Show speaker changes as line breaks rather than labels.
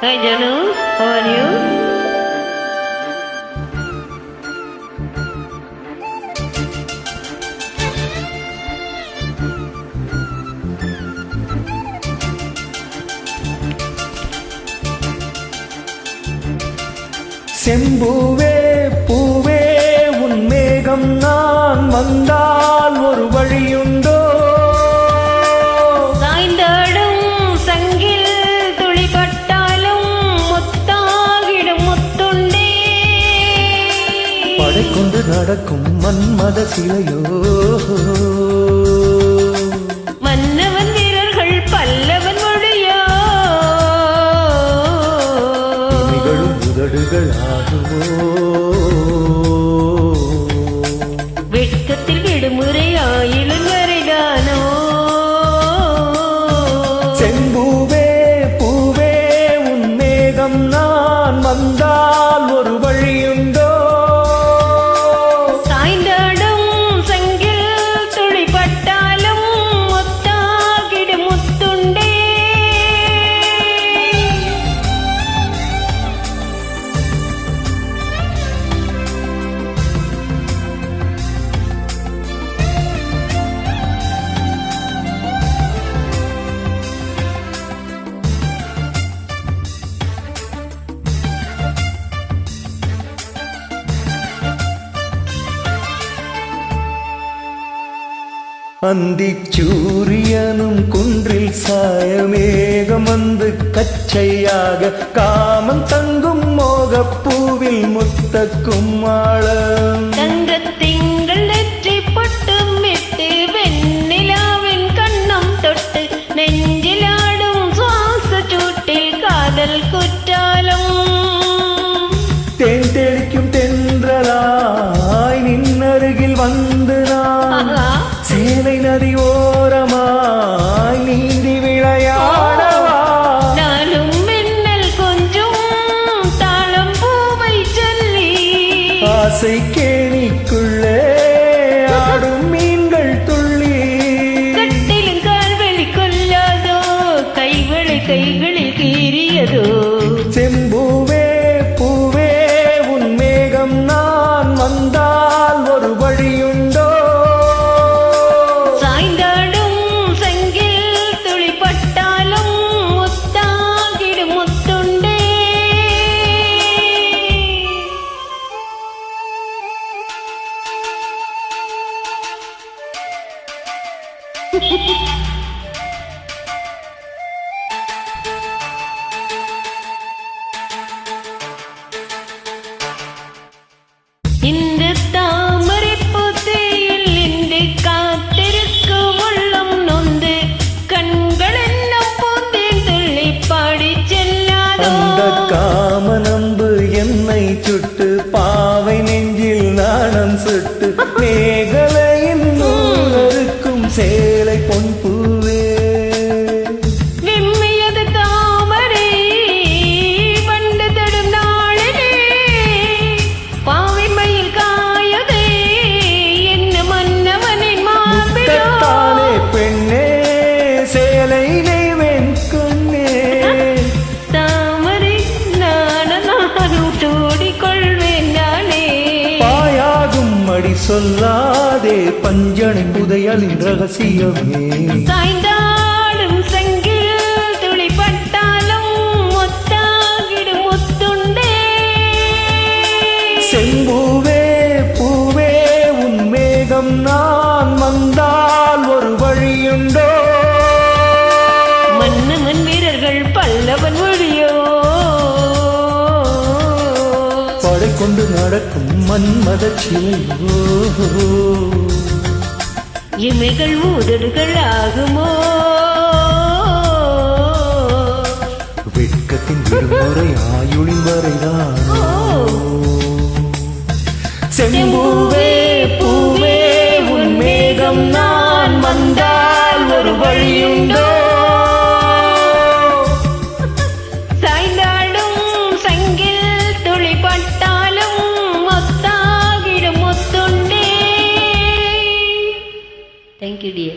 Hi Janu, how are you?
செம்பூவே பூவே உன் மேகம் நான் வந்தால் ஒரு வழியுண்டோ?
சாய்ந்தாடும் சங்கில் துளிபட்டாலும் முத்தாகிடும் முத்துண்டே.
படைக்கொண்டு நடக்கும் மன்மத சிலையோ,
மன்னவன் வீரர்கள் பல்லவன் மொழியோ.
நிகழும் உதடுகளாகுமோ?
வெட்கத்தில் விடுமுறை ஆயிலும் வரைதானோ?
செம்பூவே பூவே உன் மேகம் நான் வந்தால் ஒரு வழியுண்டோ?
சாய்ந்தாடும் சங்கில் துளிபட்டாலும் முத்தாகிடும் முத்துண்டே.
அந்திச் சூரியனும் குன்றில் சாயமேகம் வந்து கச்சையாக காமம் தங்கும் மோகப்பூவில் முத்தக்கும் ஆழம்.
தங்கத் திங்கள் நெற்றி பொட்டும் விட்டு வெண்ணிலாவின் கண்ணம் தொட்டு நெஞ்சிலாடும் சுவாச சூட்டில் காதல் குற்றாலம்.
தேன் தெளிக்கும் தென்றலாய் நின்னருகில் வந்து நான் சேலை நதி ஓரமாய் நீந்தி விளையாடவா?
நானும் மின்னல் கொஞ்சம் தாளம் பூவை சொல்லி
ஆசை கேணிக்குள்ளே ஆடும் மீன்கள் துள்ளி.
கட்டிலும் கால்வெளி கொல்லாதோ, கைகளில் கீறியதோ.
செம்பூவே பூவே உன் மேகம் நான் வந்தால் ஒரு வழியுண்டோ?
சாய்ந்தாடும் சங்கில் துளிபட்டாலும் முத்தாகிடும் முத்துண்டே. இந்த தாமரை பூத்தையில் இன்று காத்திருக்கும் உள்ளம் நொந்து கண்கள் என்னும் பூந்தேன் துள்ளி பாடி செல்லாதோ.
அந்த காமனம்பு என்னை சுட்டு பாவை நெஞ்சில் நாணம் சுட்டு மேகலையின் நூலருக்கும் சேலை பொன் பூவே.
வெம்மையது தாமரை வண்டு தடும் நாளிலே பாவை மயில் காயதே என்ன மன்னவனின் மார்பிலோ.
முத்தத்தாலே பெண்ணே சேலை நெய்வேன் கொன்னே.
தாமரை நானும் சூடிக்கொள்வேன் நானே.
பாயாகும் அடி சொல்லாதே பஞ்சனை புதையலின் ரகசியமே.
சாய்ந்தாடும் சங்கில் துளிபட்டாலும் முத்தாகிடும் முத்துண்டே.
செம்பூவே பூவே உன் மேகம் நான் வந்தால் ஒரு வழியுண்டோ?
மன்னவன் வீரர்கள் பல்லவன் மொழியோ.
படைக்கொண்டு நடக்கும் மன்மத சிலையோ,
இமைகள் ஊதடுகள் ஆகுமோ?
வெட்கத்தின் விடுமுறை ஆயுளின் வரைதானோ? செம்பூவே பூவே உன் மேகம் நான் வந்தால் ஒரு வழியுண்டோ?
சாய்ந்தாடும் சங்கில் துளிபட்டாலும் முத்தாகிடும் முத்துண்டே. Thank you dear.